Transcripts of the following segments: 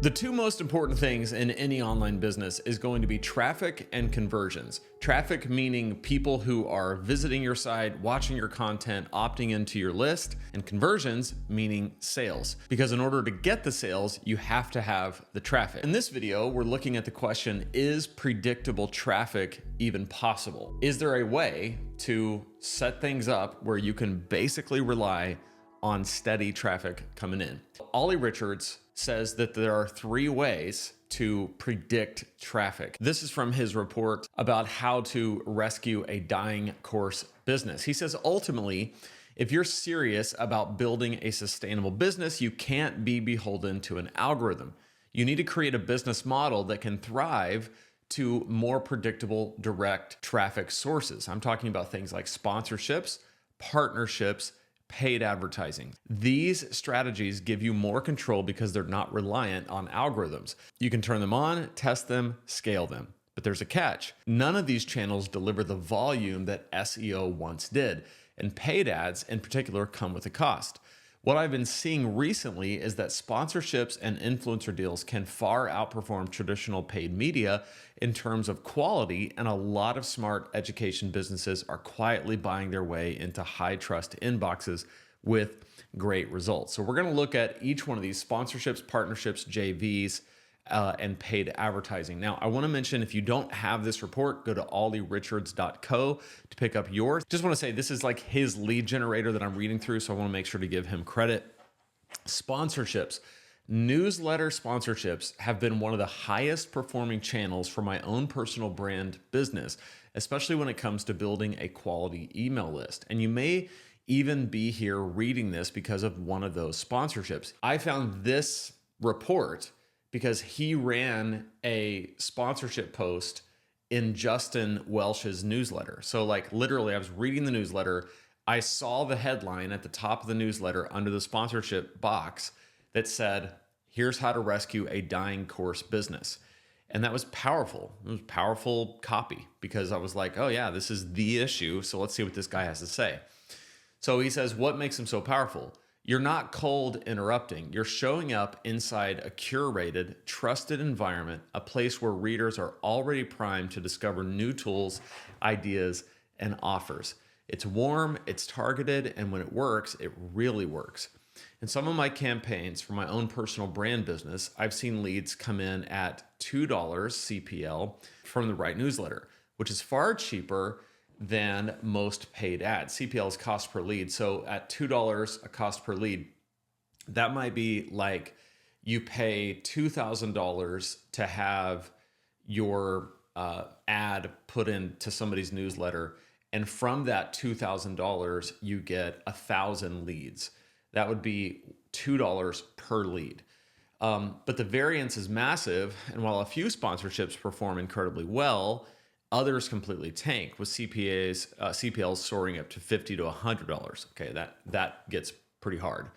The two most important things in any online business is going to be traffic and conversions. Traffic meaning people who are visiting your site, watching your content, opting into your list, and conversions meaning sales. Because in order to get the sales, you have to have the traffic. In this video, we're looking at the question, is predictable traffic even possible? Is there a way to set things up where you can basically rely on steady traffic coming in? Olly Richards says that there are 3 ways to predict traffic. This is from his report about how to rescue a dying course business. He says, ultimately, if you're serious about building a sustainable business, you can't be beholden to an algorithm. You need to create a business model that can thrive to more predictable direct traffic sources. I'm talking about things like sponsorships, partnerships, paid advertising. These strategies give you more control because they're not reliant on algorithms. You can turn them on, test them, scale them. But there's a catch. None of these channels deliver the volume that SEO once did, and paid ads in particular come with a cost. What I've been seeing recently is that sponsorships and influencer deals can far outperform traditional paid media in terms of quality, and a lot of smart education businesses are quietly buying their way into high trust inboxes with great results. So we're going to look at each one of these: sponsorships, partnerships, JVs, and paid advertising. Now, I want to mention, if you don't have this report, go to ollyrichards.co to pick up yours. Just want to say this is like his lead generator that I'm reading through, so I want to make sure to give him credit. Sponsorships. Newsletter sponsorships have been one of the highest performing channels for my own personal brand business, especially when it comes to building a quality email list. And you may even be here reading this because of one of those sponsorships. I found this report because he ran a sponsorship post in Justin Welsh's newsletter. So like literally I was reading the newsletter, I saw the headline at the top of the newsletter under the sponsorship box that said, here's how to rescue a dying course business. And that was powerful. It was powerful copy because I was like, oh yeah, this is the issue. So let's see what this guy has to say. So he says, what makes him so powerful? You're not cold interrupting. You're showing up inside a curated, trusted environment, a place where readers are already primed to discover new tools, ideas, and offers. It's warm, it's targeted, and when it works, it really works. In some of my campaigns for my own personal brand business, I've seen leads come in at $2 CPL from the right newsletter, which is far cheaper than most paid ads. CPL is cost per lead. So at $2 a cost per lead, that might be like you pay $2,000 to have your ad put into somebody's newsletter. And from that $2,000, you get 1,000 leads. That would be $2 per lead. But the variance is massive. And while a few sponsorships perform incredibly well, others completely tank, with CPLs soaring up to $50 to $100. Okay, that gets pretty hard.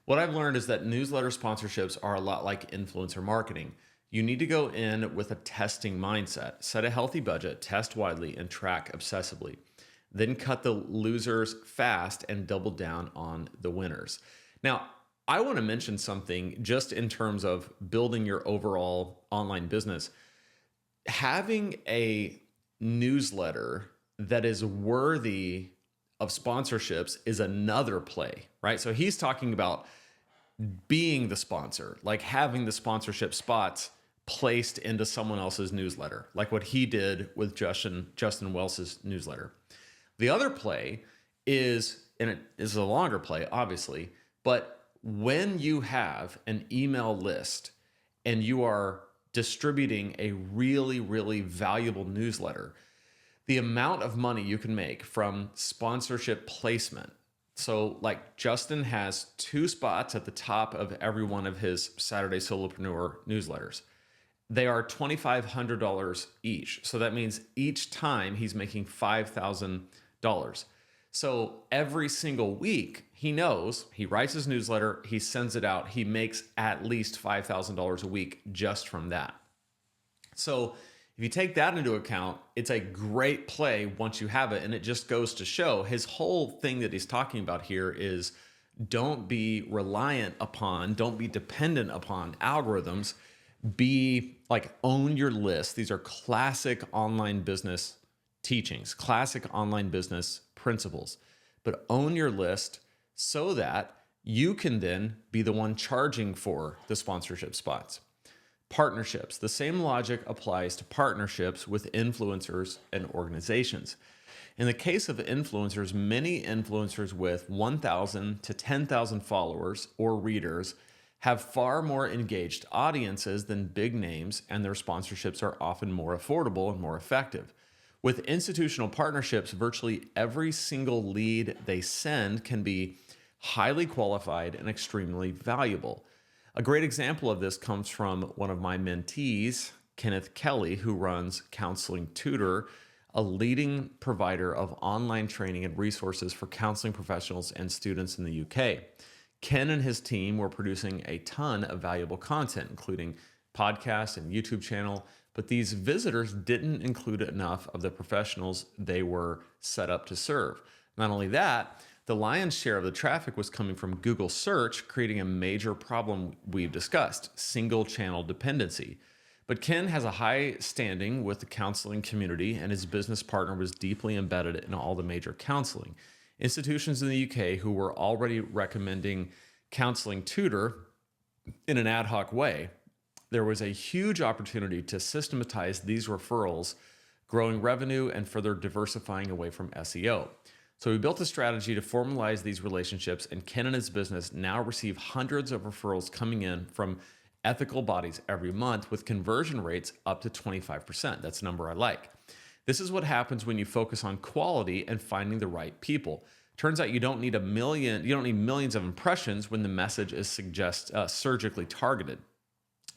What I've learned is that newsletter sponsorships are a lot like influencer marketing. You need to go in with a testing mindset, set a healthy budget, test widely, and track obsessively. Then cut the losers fast and double down on the winners. Now, I want to mention something just in terms of building your overall online business. Having a newsletter that is worthy of sponsorships is another play, right? So he's talking about being the sponsor, like having the sponsorship spots placed into someone else's newsletter, like what he did with Justin Welsh's newsletter. The other play is, and it is a longer play, obviously, but when you have an email list and you are distributing a really, really valuable newsletter, the amount of money you can make from sponsorship placement. So like Justin has 2 spots at the top of every one of his Saturday Solopreneur newsletters. They are $2,500 each. So that means each time he's making $5,000. So every single week, he knows, he writes his newsletter, he sends it out, he makes at least $5,000 a week just from that. So if you take that into account, it's a great play once you have it. And it just goes to show his whole thing that he's talking about here is Don't be reliant upon, don't be dependent upon algorithms. Be like, own your list. These are classic online business teachings, classic online business principles. But own your list so that you can then be the one charging for the sponsorship spots. Partnerships. The same logic applies to partnerships with influencers and organizations. In the case of influencers, many influencers with 1,000 to 10,000 followers or readers have far more engaged audiences than big names, and their sponsorships are often more affordable and more effective. With institutional partnerships, virtually every single lead they send can be highly qualified and extremely valuable. A great example of this comes from one of my mentees, Kenneth Kelly, who runs Counseling Tutor, a leading provider of online training and resources for counseling professionals and students in the UK. Ken and his team were producing a ton of valuable content, including podcasts and YouTube channel, but these visitors didn't include enough of the professionals they were set up to serve. Not only that, the lion's share of the traffic was coming from Google search, creating a major problem we've discussed, single channel dependency. But Ken has a high standing with the counseling community, and his business partner was deeply embedded in all the major counseling institutions in the UK who were already recommending Counseling Tutor in an ad hoc way. There was a huge opportunity to systematize these referrals, growing revenue and further diversifying away from SEO. So we built a strategy to formalize these relationships, and Ken and his business now receive hundreds of referrals coming in from ethical bodies every month, with conversion rates up to 25%. That's a number I like. This is what happens when you focus on quality and finding the right people. Turns out you don't need millions of impressions when the message is surgically targeted.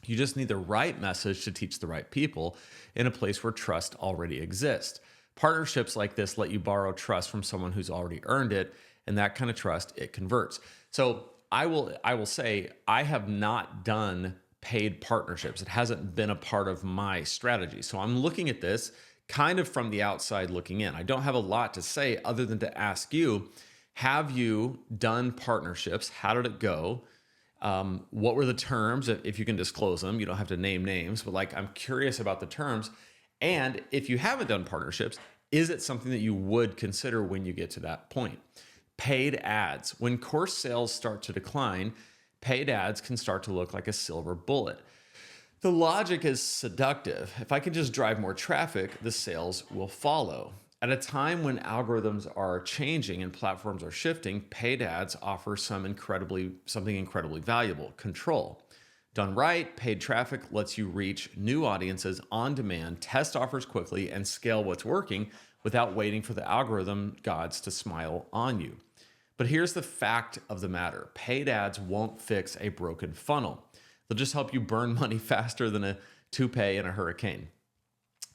You just need the right message to teach the right people in a place where trust already exists. Partnerships like this let you borrow trust from someone who's already earned it, and that kind of trust, it converts. So I will say I have not done paid partnerships. It hasn't been a part of my strategy. So I'm looking at this kind of from the outside looking in. I don't have a lot to say other than to ask you, have you done partnerships? How did it go? What were the terms? If you can disclose them, you don't have to name names, but like, I'm curious about the terms. And if you haven't done partnerships, is it something that you would consider when you get to that point? Paid ads. When course sales start to decline, paid ads can start to look like a silver bullet. The logic is seductive. If I can just drive more traffic, the sales will follow. At a time when algorithms are changing and platforms are shifting, paid ads offer something incredibly valuable: control. Done right, paid traffic lets you reach new audiences on demand, test offers quickly, and scale what's working without waiting for the algorithm gods to smile on you. But here's the fact of the matter: paid ads won't fix a broken funnel. They'll just help you burn money faster than a toupee in a hurricane.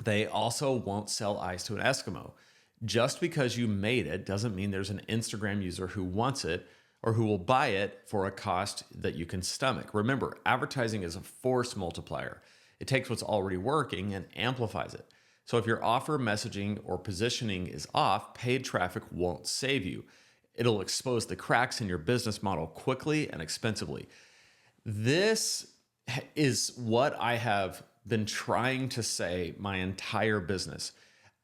They also won't sell ice to an Eskimo. Just because you made it doesn't mean there's an Instagram user who wants it or who will buy it for a cost that you can stomach. Remember, advertising is a force multiplier. It takes what's already working and amplifies it. So if your offer, messaging, or positioning is off, paid traffic won't save you. It'll expose the cracks in your business model quickly and expensively. This is what I have been trying to say my entire business.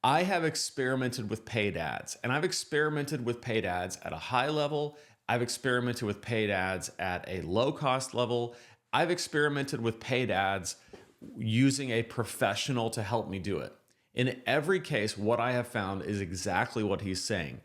I have experimented with paid ads, and I've experimented with paid ads at a high level. I've experimented with paid ads at a low cost level. I've experimented with paid ads using a professional to help me do it. In every case, what I have found is exactly what he's saying.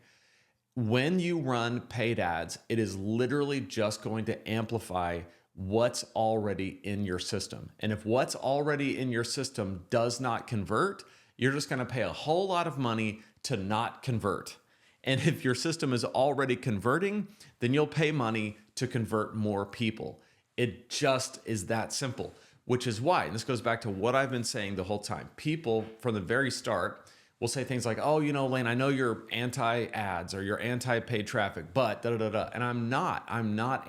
When you run paid ads, it is literally just going to amplify what's already in your system. And if what's already in your system does not convert, you're just going to pay a whole lot of money to not convert. And if your system is already converting, then you'll pay money to convert more people. It just is that simple, which is why, and this goes back to what I've been saying the whole time. People from the very start will say things like, oh, Lane, I know you're anti-ads or you're anti-paid traffic, but da-da-da-da. And I'm not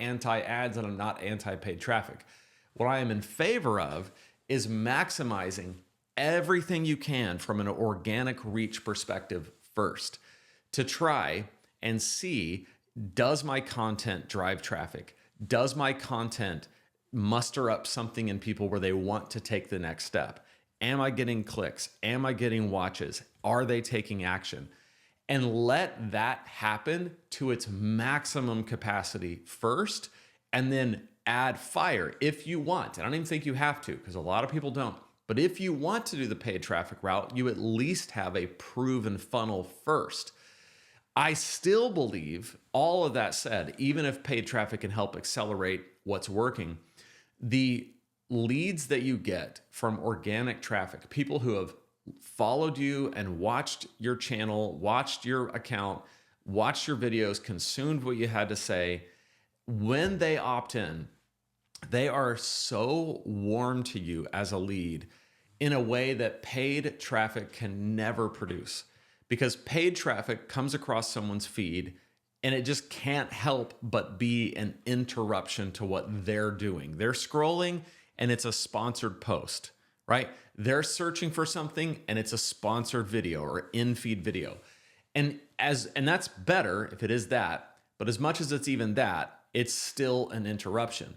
anti-ads and I'm not anti-paid traffic. What I am in favor of is maximizing everything you can from an organic reach perspective first, to try and see does my content drive traffic? Does my content muster up something in people where they want to take the next step? Am I getting clicks? Am I getting watches? Are they taking action? And let that happen to its maximum capacity first, and then add fire if you want. And I don't even think you have to, because a lot of people don't. But if you want to do the paid traffic route, you at least have a proven funnel first. I still believe, all of that said, even if paid traffic can help accelerate what's working, the leads that you get from organic traffic, people who have followed you and watched your channel, watched your account, watched your videos, consumed what you had to say, when they opt in, they are so warm to you as a lead in a way that paid traffic can never produce. Because paid traffic comes across someone's feed and it just can't help but be an interruption to what they're doing. They're scrolling and it's a sponsored post, right? They're searching for something and it's a sponsored video or in-feed video. And that's better if it is that, but as much as it's even that, it's still an interruption.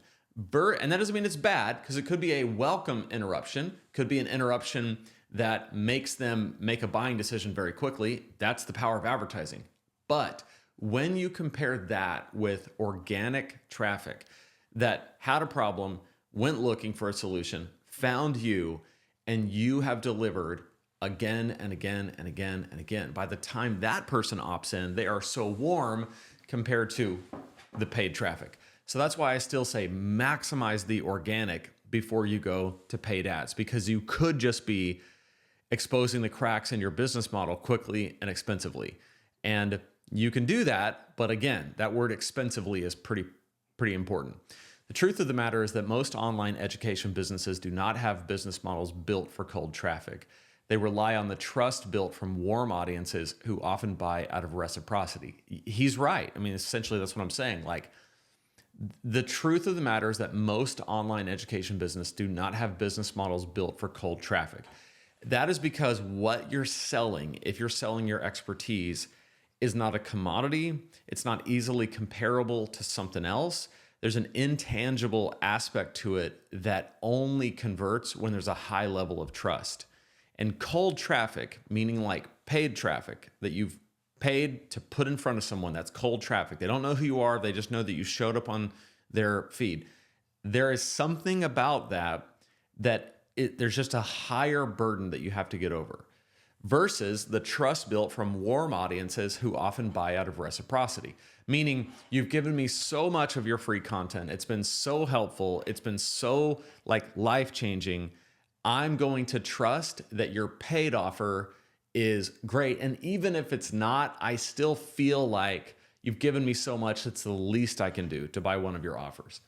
And that doesn't mean it's bad, because it could be a welcome interruption, could be an interruption that makes them make a buying decision very quickly. That's the power of advertising. But when you compare that with organic traffic that had a problem, went looking for a solution, found you, and you have delivered again and again and again and again, by the time that person opts in, they are so warm compared to the paid traffic. So that's why I still say maximize the organic before you go to paid ads, because you could just be exposing the cracks in your business model quickly and expensively. And you can do that, but again, that word expensively is pretty important. The truth of the matter is that most online education businesses do not have business models built for cold traffic. They rely on the trust built from warm audiences who often buy out of reciprocity. He's right. I mean, essentially that's what I'm saying. Like, the truth of the matter is that most online education business do not have business models built for cold traffic. That is because what you're selling, if you're selling your expertise, is not a commodity. It's not easily comparable to something else. There's an intangible aspect to it that only converts when there's a high level of trust. And cold traffic, meaning like paid traffic that you've paid to put in front of someone, that's cold traffic. They don't know who you are. They just know that you showed up on their feed. There is something about that there's just a higher burden that you have to get over, versus the trust built from warm audiences who often buy out of reciprocity. Meaning, you've given me so much of your free content. It's been so helpful. It's been so life-changing. I'm going to trust that your paid offer is great. And even if it's not, I still feel like you've given me so much, it's the least I can do to buy one of your offers.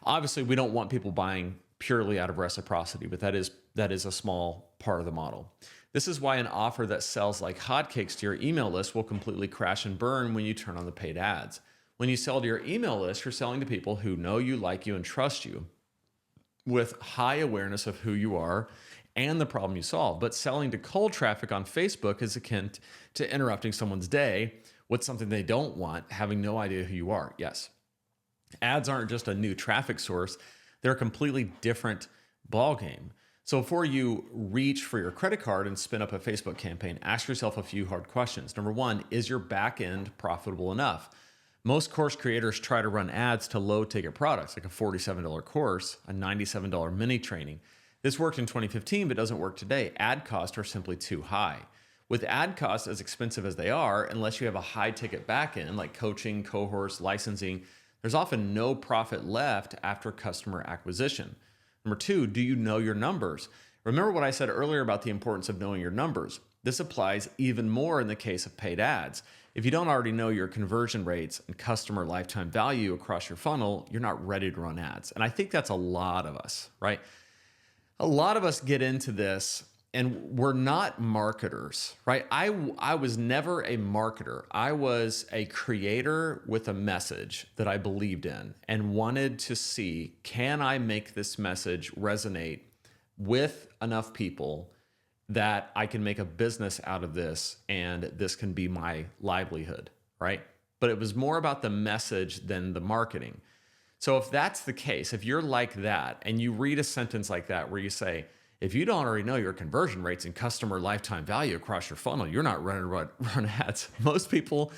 Obviously, we don't want people buying purely out of reciprocity, but that is a small part of the model. This is why an offer that sells like hotcakes to your email list will completely crash and burn when you turn on the paid ads. When you sell to your email list, you're selling to people who know you, like you, and trust you, with high awareness of who you are and the problem you solve. But selling to cold traffic on Facebook is akin to interrupting someone's day with something they don't want, having no idea who you are. Yes, ads aren't just a new traffic source. They're a completely different ballgame. So before you reach for your credit card and spin up a Facebook campaign, ask yourself a few hard questions. Number one, is your back end profitable enough? Most course creators try to run ads to low ticket products, like a $47 course, a $97 mini training. This worked in 2015, but doesn't work today. Ad costs are simply too high. With ad costs as expensive as they are, unless you have a high ticket back end, like coaching, cohorts, licensing, there's often no profit left after customer acquisition. Number two, do you know your numbers? Remember what I said earlier about the importance of knowing your numbers. This applies even more in the case of paid ads. If you don't already know your conversion rates and customer lifetime value across your funnel, you're not ready to run ads. And I think that's a lot of us, right? A lot of us get into this and we're not marketers, right? I was never a marketer. I was a creator with a message that I believed in and wanted to see, can I make this message resonate with enough people that I can make a business out of this and this can be my livelihood, right? but it was more about the message than the marketing. So if that's the case, if you're like that and you read a sentence like that where you say, if you don't already know your conversion rates and customer lifetime value across your funnel, you're not run ads. Most people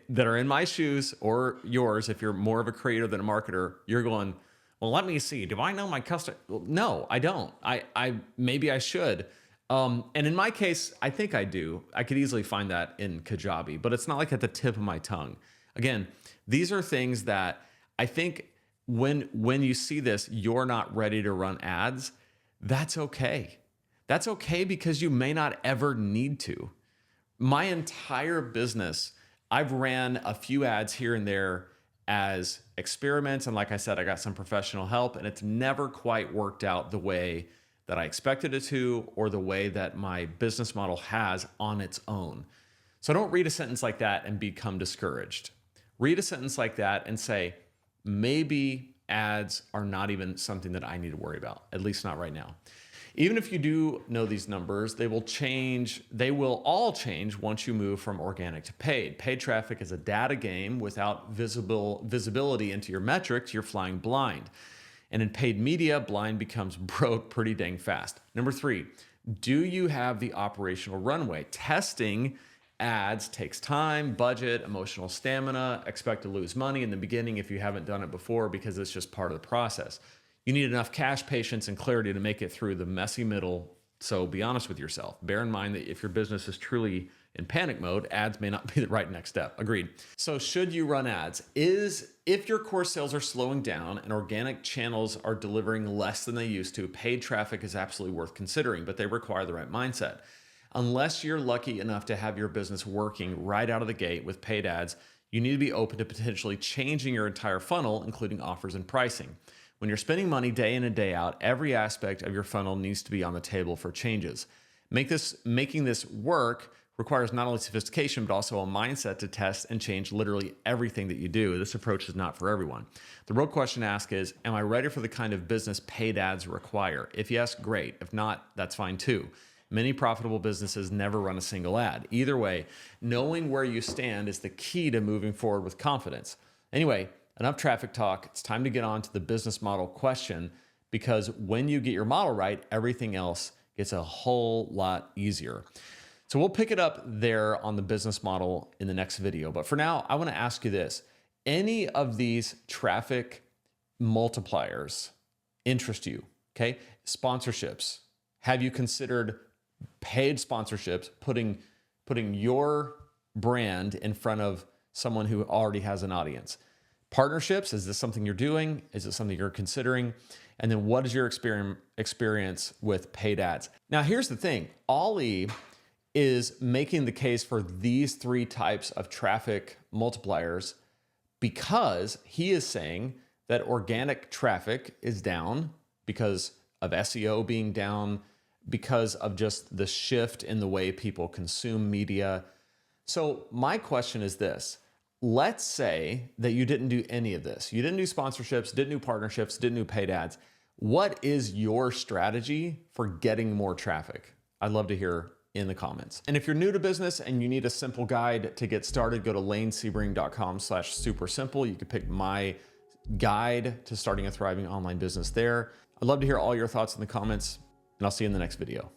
that are in my shoes or yours, if you're more of a creator than a marketer, you're going, well, let me see. Do I know my customer? Well, no, I don't. I maybe I should. And in my case, I think I do. I could easily find that in Kajabi, but it's not like at the tip of my tongue. Again, these are things that I think when you see this, you're not ready to run ads. That's okay. That's okay because you may not ever need to. My entire business, I've ran a few ads here and there as experiments. And like I said, I got some professional help and it's never quite worked out the way that I expected it to or the way that my business model has on its own. So don't read a sentence like that and become discouraged. Read a sentence like that and say, maybe ads are not even something that I need to worry about, at least not right now. Even if you do know these numbers, they will change. They will all change once you move from organic to paid. Paid traffic is a data game. Without visibility into your metrics, you're flying blind. And in paid media, blind becomes broke pretty dang fast. Number 3, do you have the operational runway? Testing ads takes time, budget, emotional stamina, expect to lose money in the beginning if you haven't done it before because it's just part of the process. You need enough cash, patience, and clarity to make it through the messy middle. So be honest with yourself. Bear in mind that if your business is truly in panic mode, ads may not be the right next step. Agreed. So should you run ads? If your core sales are slowing down and organic channels are delivering less than they used to, paid traffic is absolutely worth considering, but they require the right mindset. Unless you're lucky enough to have your business working right out of the gate with paid ads, you need to be open to potentially changing your entire funnel, including offers and pricing. When you're spending money day in and day out, every aspect of your funnel needs to be on the table for changes. Making this work requires not only sophistication, but also a mindset to test and change literally everything that you do. This approach is not for everyone. The real question to ask is, am I ready for the kind of business paid ads require? If yes, great. If not, that's fine too. Many profitable businesses never run a single ad. Either way, knowing where you stand is the key to moving forward with confidence. Anyway, enough traffic talk. It's time to get on to the business model question, because when you get your model right, everything else gets a whole lot easier. So we'll pick it up there on the business model in the next video. But for now, I want to ask you this. Any of these traffic multipliers interest you? Okay. Sponsorships. Have you considered paid sponsorships, putting your brand in front of someone who already has an audience? Partnerships, is this something you're doing? Is it something you're considering? And then what is your experience with paid ads? Now, here's the thing. Olly is making the case for these 3 types of traffic multipliers because he is saying that organic traffic is down because of SEO being down, because of just the shift in the way people consume media. So my question is this. Let's say that you didn't do any of this. You didn't do sponsorships, didn't do partnerships, didn't do paid ads. What is your strategy for getting more traffic? I'd love to hear in the comments. And if you're new to business and you need a simple guide to get started, go to lanesebring.com/super simple. You can pick my guide to starting a thriving online business there. I'd love to hear all your thoughts in the comments, and I'll see you in the next video.